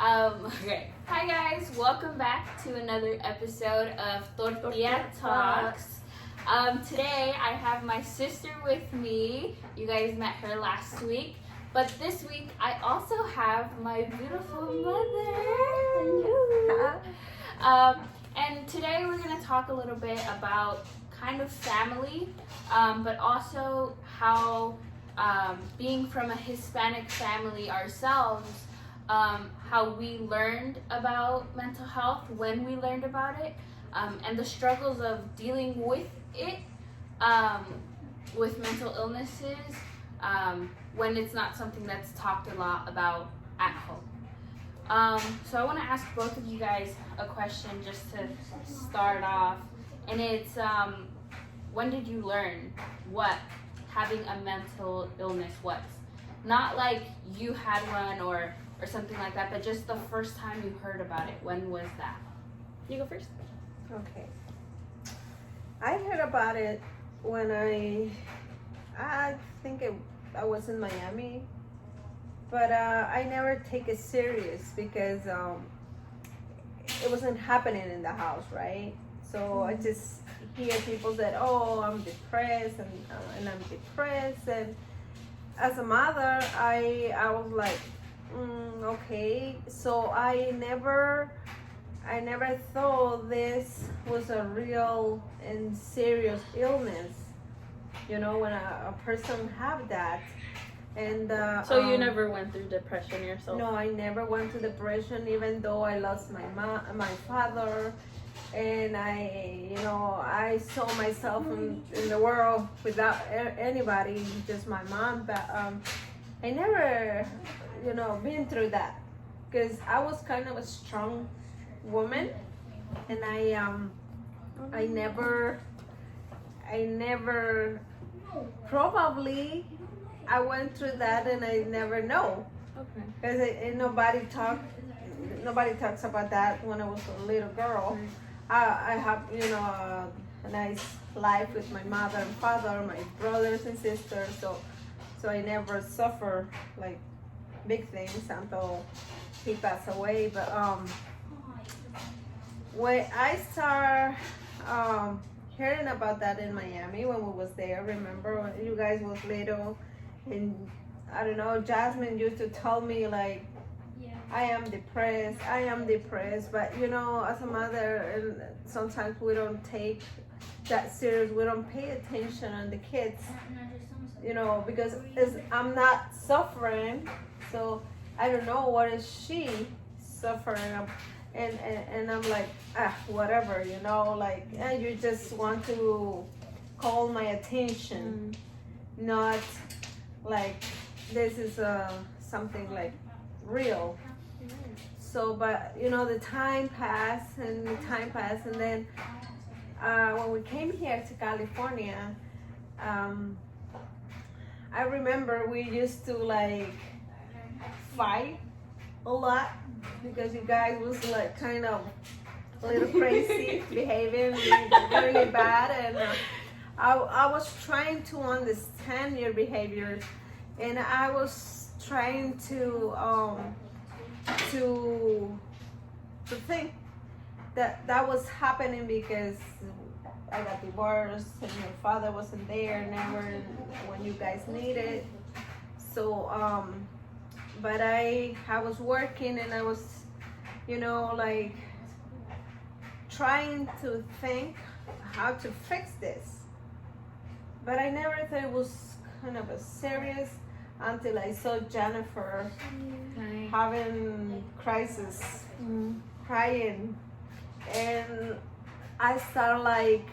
Okay. Hi guys, welcome back to another episode of Tortilla Talks. Today I have my sister with me. You guys met her last week. But this week I also have my beautiful mother. And today we're going to talk a little bit about kind of family, but also how being from a Hispanic family ourselves, how we learned about mental health, when we learned about it, and the struggles of dealing with it, with mental illnesses, when it's not something that's talked a lot about at home. So I want to ask both of you guys a question just to start off, and it's when did you learn what having a mental illness was? Not like you had one or something like that, but just the first time you heard about it. When was that? You go first. Okay. I heard about it when I think I was in Miami, but I never take it serious because it wasn't happening in the house, right? So I just hear people that, oh, I'm depressed and I'm depressed, and as a mother, I was like, okay. So I never thought this was a real and serious illness. You know, when a person have that, and so you never went through depression yourself? No, I never went to depression, even though I lost my father, and I saw myself in the world without anybody, just my mom. But I never, been through that because I was kind of a strong woman, and I never probably I went through that, and I never know. Okay. Because nobody talks about that when I was a little girl. Right. I have a nice life with my mother and father, my brothers and sisters, so I never suffer like big things until he passed away. But when I start hearing about that in Miami when we was there, remember when you guys was little, and I don't know, Jasmine used to tell me like, I am depressed, but as a mother, and sometimes we don't take that serious, we don't pay attention on the kids, because I'm not suffering, so I don't know what is she suffering, and I'm like, whatever, you just want to call my attention, not like this is something like real. So, but the time passed, and then when we came here to California, I remember we used to like fight a lot because you guys was like kind of a little crazy, behaving really bad, and I was trying to understand your behavior, and I was trying to think that was happening because I got divorced and your father wasn't there never when you guys needed. So but I was working, and I was like trying to think how to fix this, but I never thought it was kind of a serious until I saw Jennifer having crisis, crying, and I started like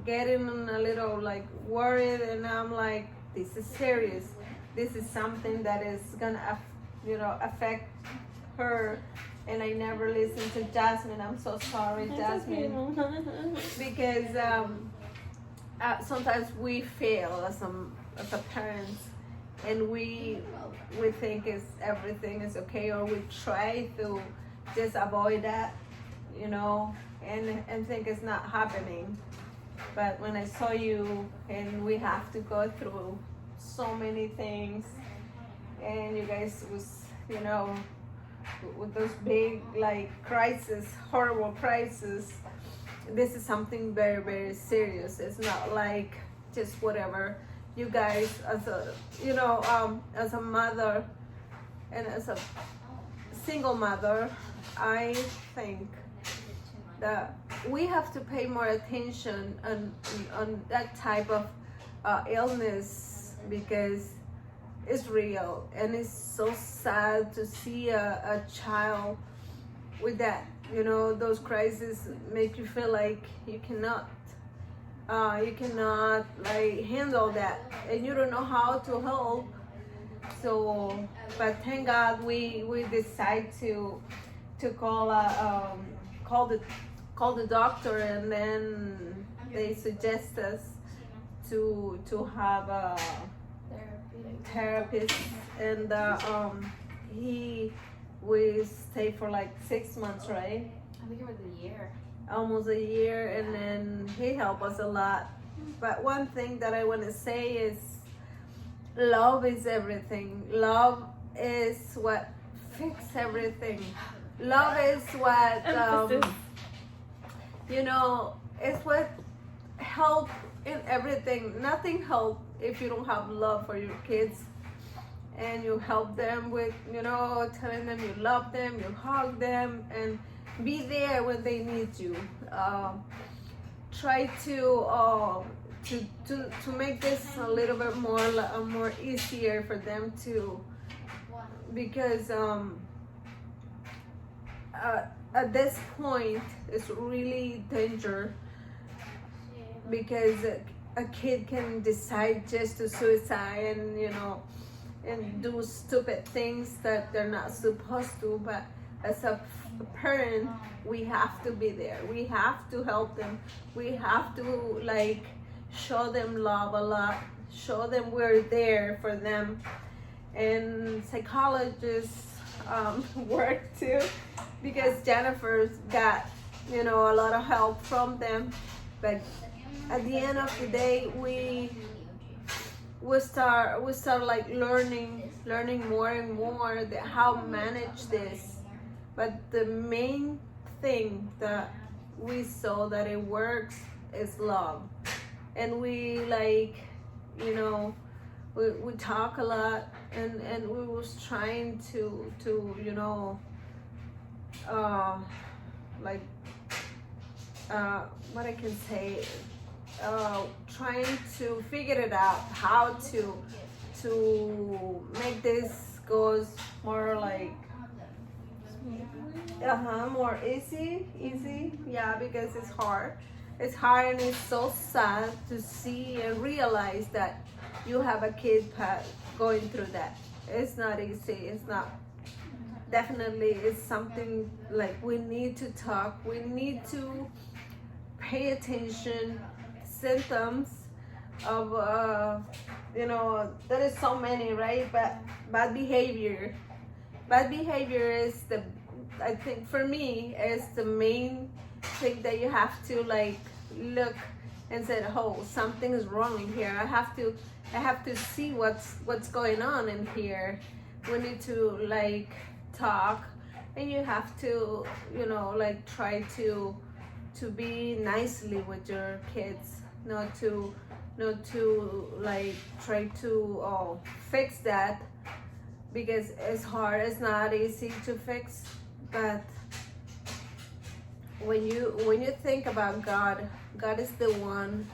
getting a little like worried, and I'm like, this is serious. This is something that is gonna affect her. And I never listened to Jasmine. I'm so sorry, Jasmine, because sometimes we fail as a parents, and we think everything is okay, or we try to just avoid that, and think it's not happening. But when I saw you, and we have to go through so many things, and you guys was with those big like crisis, horrible crisis. This is something very, very serious. It's not like just whatever. You guys, as a as a mother and as a single mother, I think that we have to pay more attention on that type of illness, because it's real, and it's so sad to see a child with that. Those crises make you feel like you cannot like handle that, and you don't know how to help. So, but thank God we decide to call the doctor, and then they suggest us to have a therapist, and we stayed for like 6 months, right? I think it was a year. Almost a year, and then he helped us a lot. But one thing that I want to say is love is everything. Love is what fixes everything. Love is what it's what help in everything. Nothing help if you don't have love for your kids, and you help them with telling them you love them, you hug them, and be there when they need you. Try to make this a little bit more easier for them to, because at this point it's really danger, because a kid can decide just to suicide and do stupid things that they're not supposed to. But as a parent, we have to be there. We have to help them. We have to like show them love a lot. Show them we're there for them. And psychologists work too, because Jennifer's got a lot of help from them. But at the end of the day, we start like learning more and more how to manage this. But the main thing that we saw that it works is love. And we like we talk a lot, and we was trying to what I can say, trying to figure it out how to make this goes more like more easy, yeah, because it's hard, and it's so sad to see and realize that you have a kid going through that. It's not easy. It's not. Definitely, it's something like we need to talk. We need to pay attention. Symptoms of there is so many, right? But bad behavior is I think for me is the main thing that you have to like look and say, oh, something is wrong in here. I have to see what's going on in here. We need to like talk, and you have to like try to be nicely with your kids, not to like try to fix that, because it's hard. It's not easy to fix. But when you think about God is the one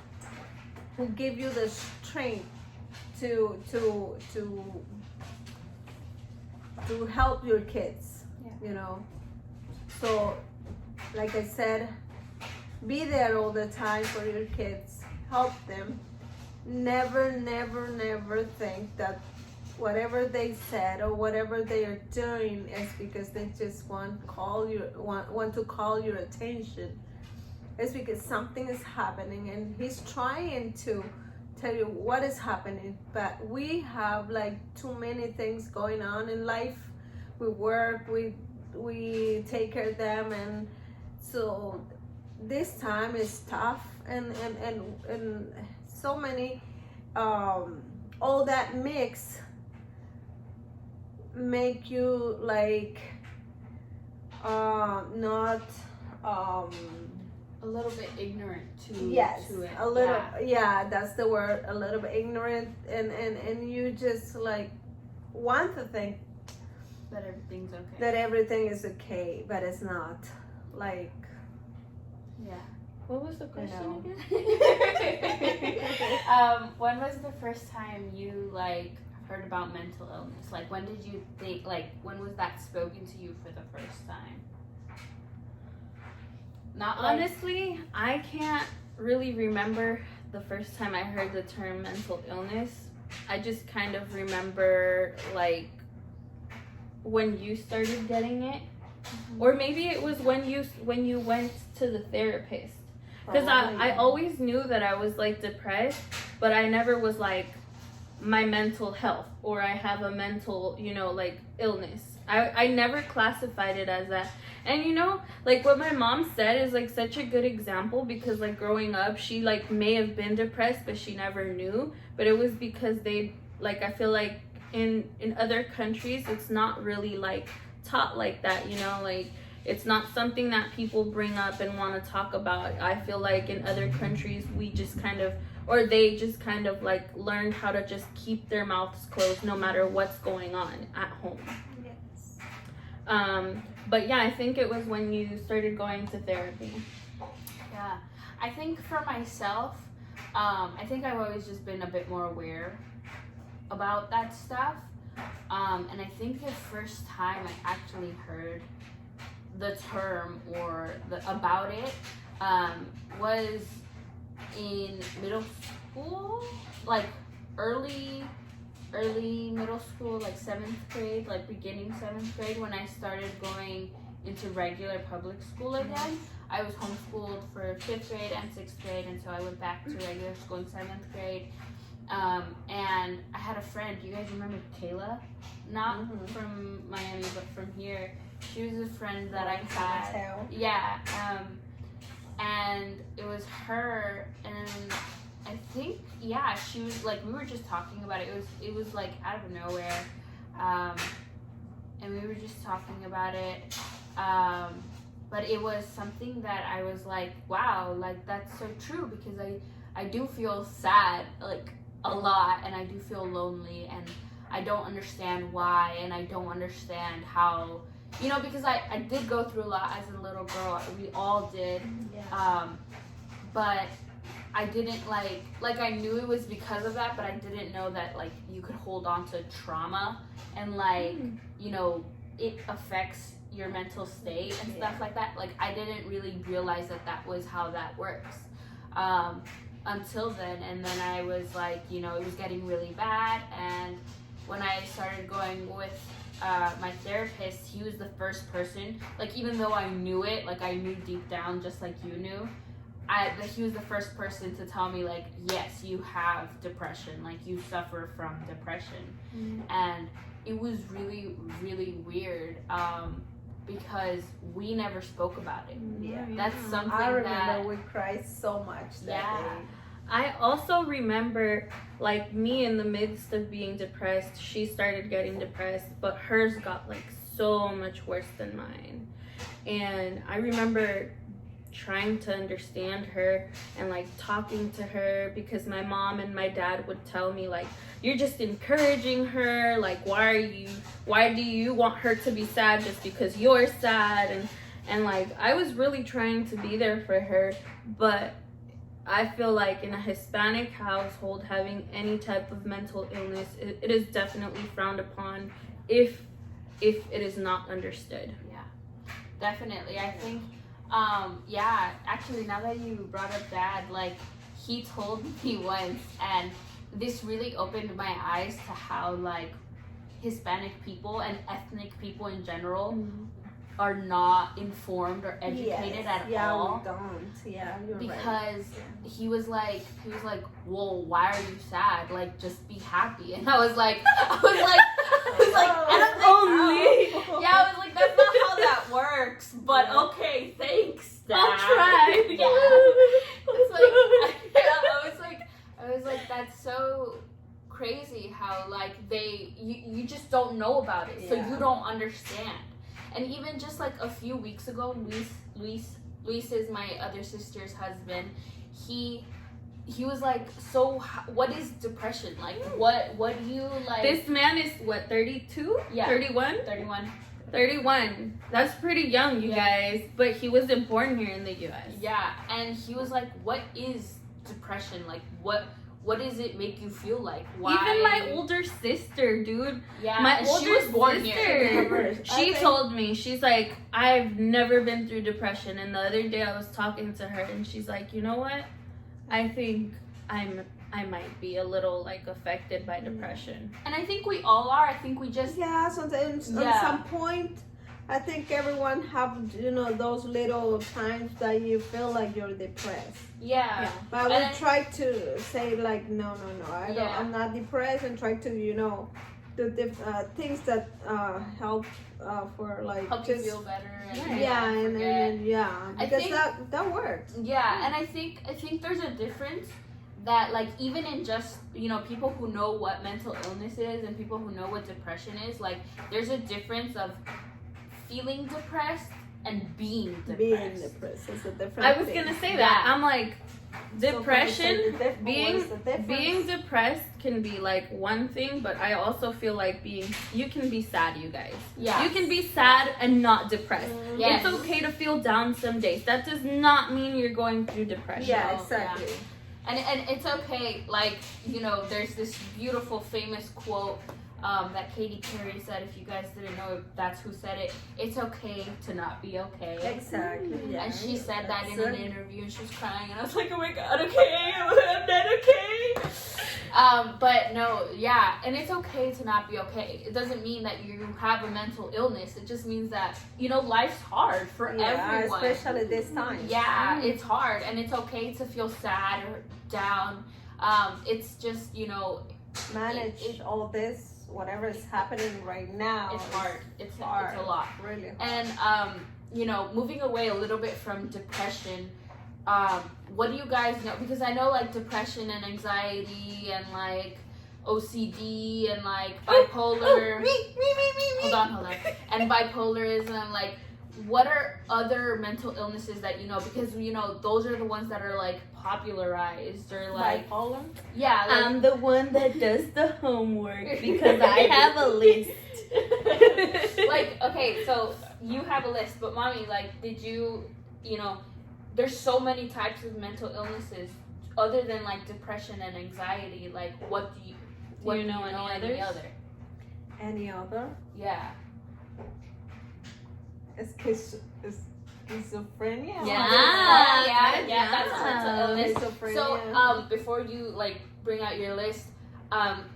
who give you the strength to help your kids. Yeah. So like I said, be there all the time for your kids. Help them. Never think that whatever they said or whatever they are doing is because they just want to call your attention. It's because something is happening, and he's trying to tell you what is happening. But we have like too many things going on in life. We work, we take care of them, and so this time is tough, and so many all that mix make you like not a little bit ignorant yes, to it. a little, yeah, that's the word, a little bit ignorant, and you just like want to think that everything's okay. that everything is okay, but it's not. Like, yeah. What was the question again? When was the first time you like heard about mental illness? Like, when did you think? Like, when was that spoken to you for the first time? Not like, Honestly, I can't really remember the first time I heard the term mental illness. I just kind of remember like when you started getting it, or maybe it was when you went to the therapist. Because I always knew that I was like depressed, but I never was like my mental health or I have a mental, like illness. I never classified it as that. And like what my mom said is like such a good example, because like growing up, she like may have been depressed, but she never knew. But it was because they like, I feel like in other countries, it's not really like taught like that, like it's not something that people bring up and want to talk about. I feel like in other countries, we just kind of, or they just kind of like learned how to just keep their mouths closed no matter what's going on at home. Yes. But yeah, I think it was when you started going to therapy. Yeah, I think for myself, I think I've always just been a bit more aware about that stuff. And I think the first time I actually heard the term or about it was in middle school, like early middle school, like 7th grade, like beginning 7th grade, when I started going into regular public school again. I was homeschooled for 5th grade and 6th grade, and so I went back to regular school in 7th grade. And I had a friend, you guys remember Kayla? Not from Miami, but from here. She was a friend that I had. Yeah. And it was her, and I think, yeah, she was like, we were just talking about it. It was like out of nowhere. And we were just talking about it. But it was something that I was like, wow, like that's so true, because I do feel sad, like a lot, and I do feel lonely, and I don't understand why, and I don't understand how, because I did go through a lot as a little girl. We all did. Yeah. But I didn't like I knew it was because of that, but I didn't know that like you could hold on to trauma and like, it affects your mental state and stuff like that. Like I didn't really realize that was how that works. Until then, and then I was like, it was getting really bad, and when I started going with my therapist, he was the first person, like even though I knew it, like I knew deep down just like you knew, he was the first person to tell me like, yes, you have depression, like you suffer from depression. And it was really, really weird, because we never spoke about it. That's something I remember we cried so much that day. I also remember, like, me in the midst of being depressed, she started getting depressed, but hers got, like, so much worse than mine. And I remember trying to understand her and, like, talking to her, because my mom and my dad would tell me, like, you're just encouraging her, like, why do you want her to be sad just because you're sad? And like, I was really trying to be there for her, but I feel like in a Hispanic household, having any type of mental illness, it is definitely frowned upon if it is not understood. Yeah, definitely. I think, actually, now that you brought up Dad, like, he told me once, and this really opened my eyes to how, like, Hispanic people and ethnic people in general are not informed or educated at all. Yeah, we don't. Yeah, you're right. Because he was like, well, why are you sad? Like, just be happy. And I was like, that's not how that works. But okay, thanks, Dad. I'll try. I was like, that's so crazy how like you just don't know about it, so you don't understand. And even just like a few weeks ago, Luis is my other sister's husband. He was like, so what is depression? Like, what do you like? This man is what, 32? Yeah. 31? 31. That's pretty young, you guys. But he wasn't born here in the U.S. Yeah, and he was like, what is depression? Like, what does it make you feel like? Why? Even my older sister, dude. Yeah, She was born here. She told me, she's like, I've never been through depression. And the other day I was talking to her, and she's like, you know what? I think I might be a little like affected by depression. And I think we all are. I think we just Sometimes at some point, I think everyone have those little times that you feel like you're depressed. Yeah. But I would try to say like no, I'm not depressed, and try to do things that help for like help you feel better. And because that works. Yeah, and I think there's a difference that like even in just people who know what mental illness is and people who know what depression is, like there's a difference of feeling depressed and being depressed. Being depressed is a different I was thing. gonna say that. I'm like, depression, So being depressed can be like one thing, but I also feel like you can be sad, you guys. Yeah. You can be sad and not depressed. Yes. It's okay to feel down some days. That does not mean you're going through depression. Yeah, exactly. Yeah. And it's okay, like, there's this beautiful famous quote that Katy Perry said. If you guys didn't know that's who said it, it's okay to not be okay. Exactly. Yeah. And she said that in an interview, and she was crying, and I was like, oh my god, okay, I'm not okay. But no, yeah, and it's okay to not be okay. It doesn't mean that you have a mental illness. It just means that life's hard for everyone, especially this time. Yeah, it's hard, and it's okay to feel sad or down. It's just manage all this, whatever is happening right now. It's hard. It's hard. It's a lot. Really hard. And moving away a little bit from depression, what do you guys know? Because I know like depression and anxiety and like OCD and like bipolar. Hold on. And bipolarism, like what are other mental illnesses that you know? Because those are the ones that are like popularized or like bipolar. Yeah, like, I'm the one that does the homework because I have a list. Like, okay, so you have a list, but mommy, like, did you there's so many types of mental illnesses other than like depression and anxiety. Like, what do you know any other? Any other? Yeah. Schizophrenia. Yeah. That's a mental illness. Schizophrenia. So, before you like bring out your list,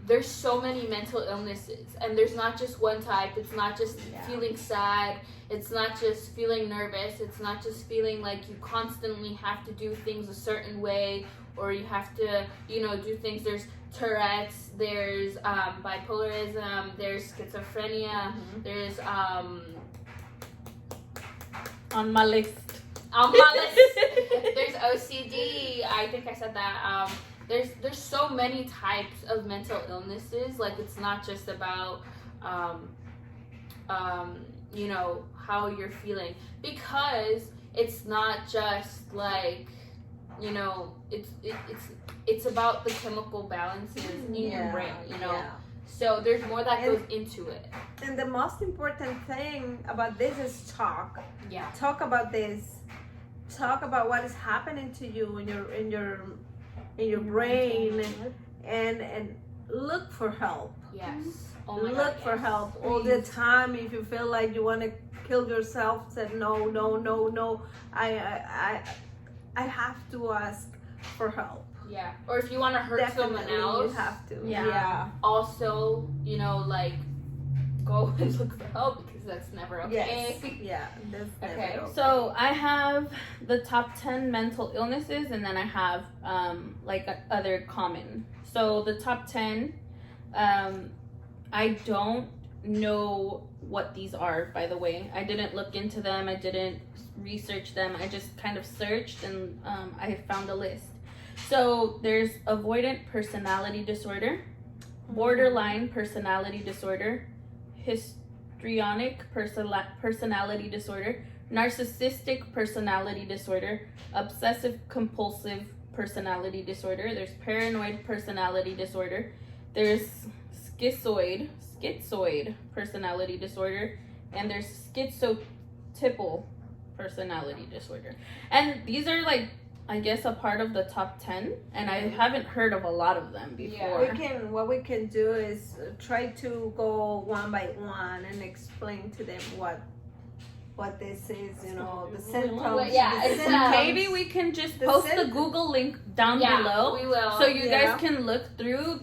there's so many mental illnesses, and there's not just one type. It's not just feeling sad. It's not just feeling nervous. It's not just feeling like you constantly have to do things a certain way, or you have to, do things. There's Tourette's. There's bipolarism. There's schizophrenia. There's on my list. There's OCD. I think I said that. There's so many types of mental illnesses. Like, it's not just about how you're feeling, because it's not just like it's about the chemical balances in your brain. So there's more that goes into it. And the most important thing about this is talk. Yeah. Talk about this. Talk about what is happening to you in your brain, and look for help. Yes. Look for help all the time. If you feel like you want to kill yourself, say no. I have to ask for help. Yeah. Or if you want to hurt someone else, you have to. Yeah. Also, like, go and look for help, because that's never okay. Yes. Yeah. That's okay. never okay. So I have the top 10 mental illnesses, and then I have other common. So the top 10, I don't know what these are, by the way. I didn't look into them. I didn't research them. I just kind of searched, and I found a list. So there's avoidant personality disorder, borderline personality disorder, histrionic personality disorder, narcissistic personality disorder, obsessive compulsive personality disorder. There's paranoid personality disorder. There's schizoid personality disorder, and there's schizotypal personality disorder. And these are like, I guess, a part of the top 10, and I haven't heard of a lot of them before. What we can do is try to go one by one and explain to them what this is, you know, the symptoms. Maybe we can just post the Google link down below. We will. So you guys can look through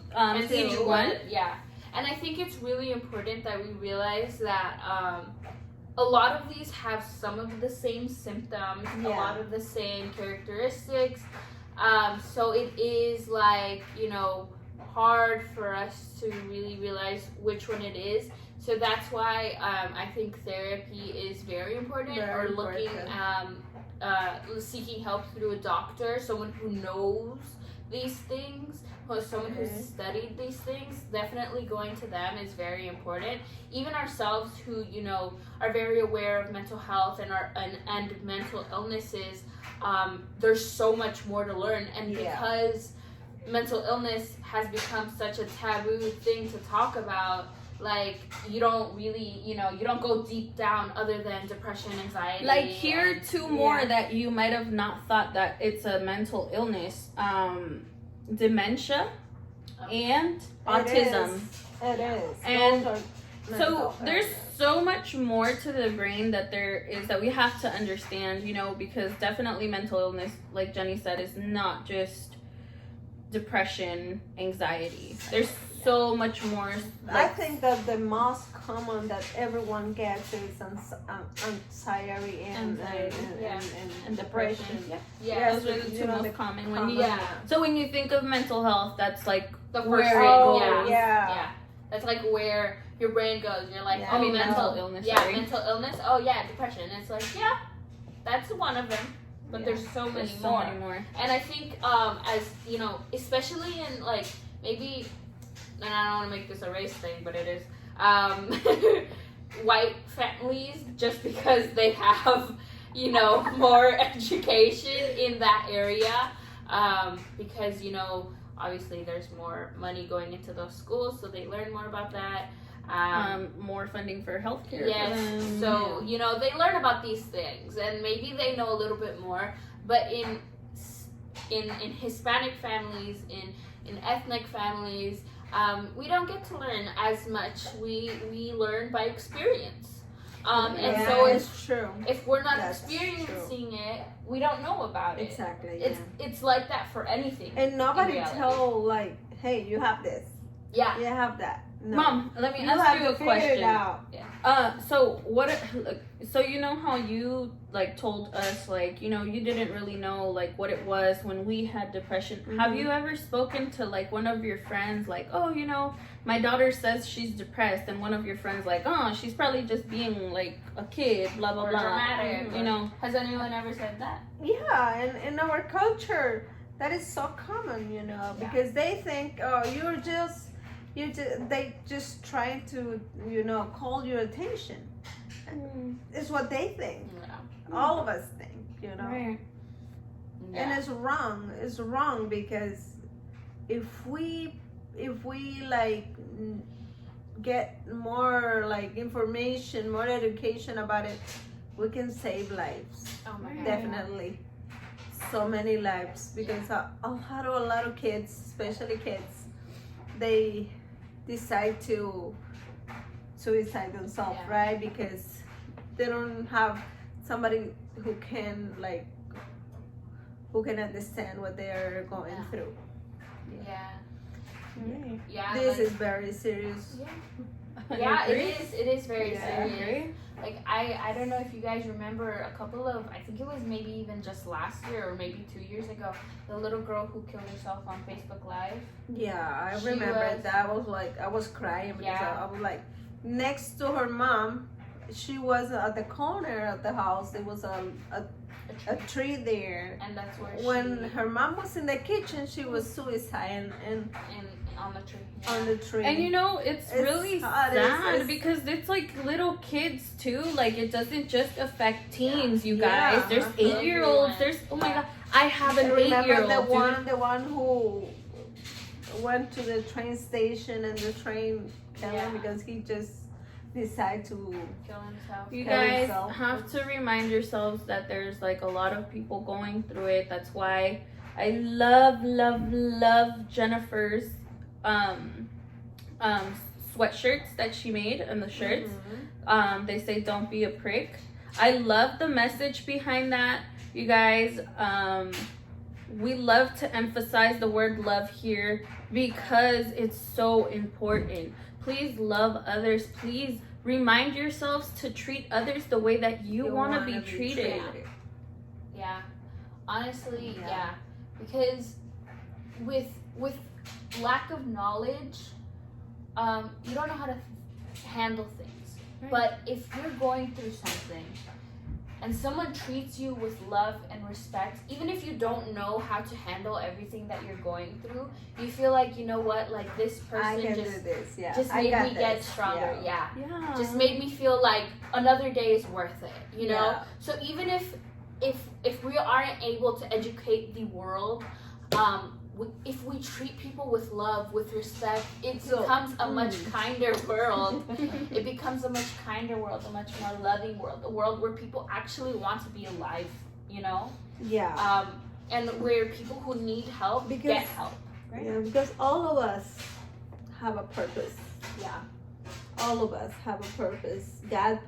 each one. Yeah. And I think it's really important that we realize that a lot of these have some of the same symptoms, a lot of the same characteristics. So it is like, you know, hard for us to really realize which one it is. So that's why I think therapy is very important, seeking help through a doctor, someone who knows these things, someone who's studied these things. Definitely going to them is very important. Even ourselves who, you know, are very aware of mental health and mental illnesses, there's so much more to learn. And because mental illness has become such a taboo thing to talk about, like, you don't really, you know, you don't go deep down other than depression, anxiety. Like, here are two more that you might have not thought that it's a mental illness. Dementia and autism. It is. And so there's so much more to the brain that we have to understand, you know, because definitely mental illness, like Jenny said, is not just depression, anxiety. There's so much more. I think that the most common that everyone gets is anxiety and depression. Those are the two most common. So when you think of mental health, that's like the where first that's like where your brain goes. You're like, mental illness. Mental illness. Oh yeah, depression. It's like, that's one of them. But there's so many more. And I think, as you know, especially in like maybe, and I don't want to make this a race thing, but it is, white families, just because they have, you know, more education in that area, because, you know, obviously there's more money going into those schools, so they learn more about that. More funding for healthcare. Yes, so, you know, they learn about these things, and maybe they know a little bit more, but in Hispanic families, in ethnic families, we don't get to learn as much. We learn by experience. And so it's true. If we're not experiencing it, we don't know about it. Exactly. It's like that for anything. And nobody tell, like, hey, you have this. Yeah. You have that. No. Mom, let me ask you a question. It out. So you know how you like told us, like, you know, you didn't really know like what it was when we had depression. Mm-hmm. Have you ever spoken to like one of your friends, like, oh, you know, my daughter says she's depressed, and one of your friends like, oh, she's probably just being like a kid, blah blah blah. Dramatic. You know, has anyone ever said that? Yeah, and in our culture, that is so common, you know, because they think, oh, they just trying to, you know, call your attention. It's what they think. Yeah. All of us think, you know. Right. Yeah. And it's wrong. It's wrong because if we like get more like information, more education about it, we can save lives. Oh my God. Definitely. So many lives, because a lot of kids, especially kids, they decide to suicide themselves, right? Because they don't have somebody who can understand what they are going through. This is very serious. Yeah, it is very serious. Like, I don't know if you guys remember a couple of, I think it was maybe even just last year or maybe 2 years ago, the little girl who killed herself on Facebook Live. Yeah, I remember that. I was crying because I was like next to her mom. she was at the corner of the house. There was a tree there. And that's where When her mom was in the kitchen, she was suicide and on the tree. on the tree. And you know, it's really sad. sad because it's like little kids too. Like it doesn't just affect teens, you guys. Yeah. There's 8-year-olds. There's oh my god, I have an Remember 8-year-old. the one who went to the train station and the train killed him because he just decided to Kill himself. You Kill guys himself. have to remind yourselves that there's like a lot of people going through it. That's why I love Jennifer's sweatshirts that she made and the shirts. They say don't be a prick. I love the message behind that, you guys. We love to emphasize the word love here because it's so important. Please love others. Please remind yourselves to treat others the way that you want to be treated. Yeah. Honestly, yeah. Because with lack of knowledge, you don't know how to handle things. Right. But if you're going through something and someone treats you with love and respect, even if you don't know how to handle everything that you're going through, you feel like, you know what, like this person just made me get stronger. Yeah. Just made me feel like another day is worth it, you know? Yeah. So even if we aren't able to educate the world, if we treat people with love, with respect, it becomes a much kinder world. It becomes a much kinder world, a much more loving world, a world where people actually want to be alive, you know? Yeah. And where people who need help get help. Right? Yeah, because all of us have a purpose. Yeah. All of us have a purpose. God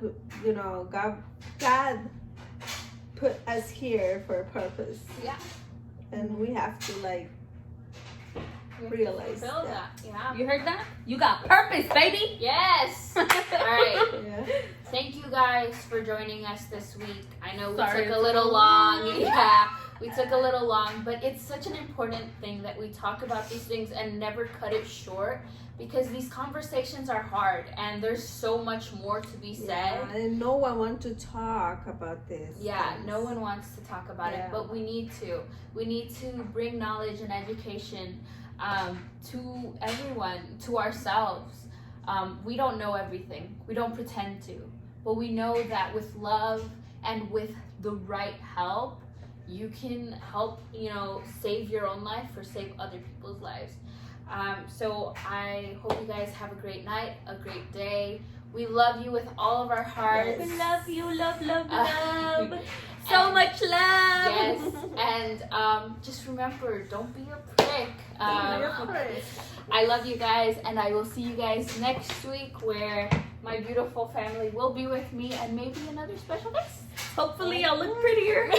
put us here for a purpose. Yeah. And we have to realize Feel that. that. Yeah. You heard that? You got purpose, baby. Yes. All right. Yeah. Thank you guys for joining us this week. I know we Sorry took a it's little so long. long. Yeah, we took a little long, but it's such an important thing that we talk about these things and never cut it short because these conversations are hard and there's so much more to be said. Yeah, and no one wants to talk about this. Yeah, no one wants to talk about it, Yeah. but we need to. We need to bring knowledge and education to everyone, to ourselves. We don't know everything. We don't pretend to. But we know that with love and with the right help, you can help, save your own life or save other people's lives. So I hope you guys have a great night, a great day. We love you with all of our hearts. We love you, love. So much love. Yes, and just remember, don't be a prick. I love you guys, and I will see you guys next week where my beautiful family will be with me and maybe another special guest. Hopefully I'll look prettier.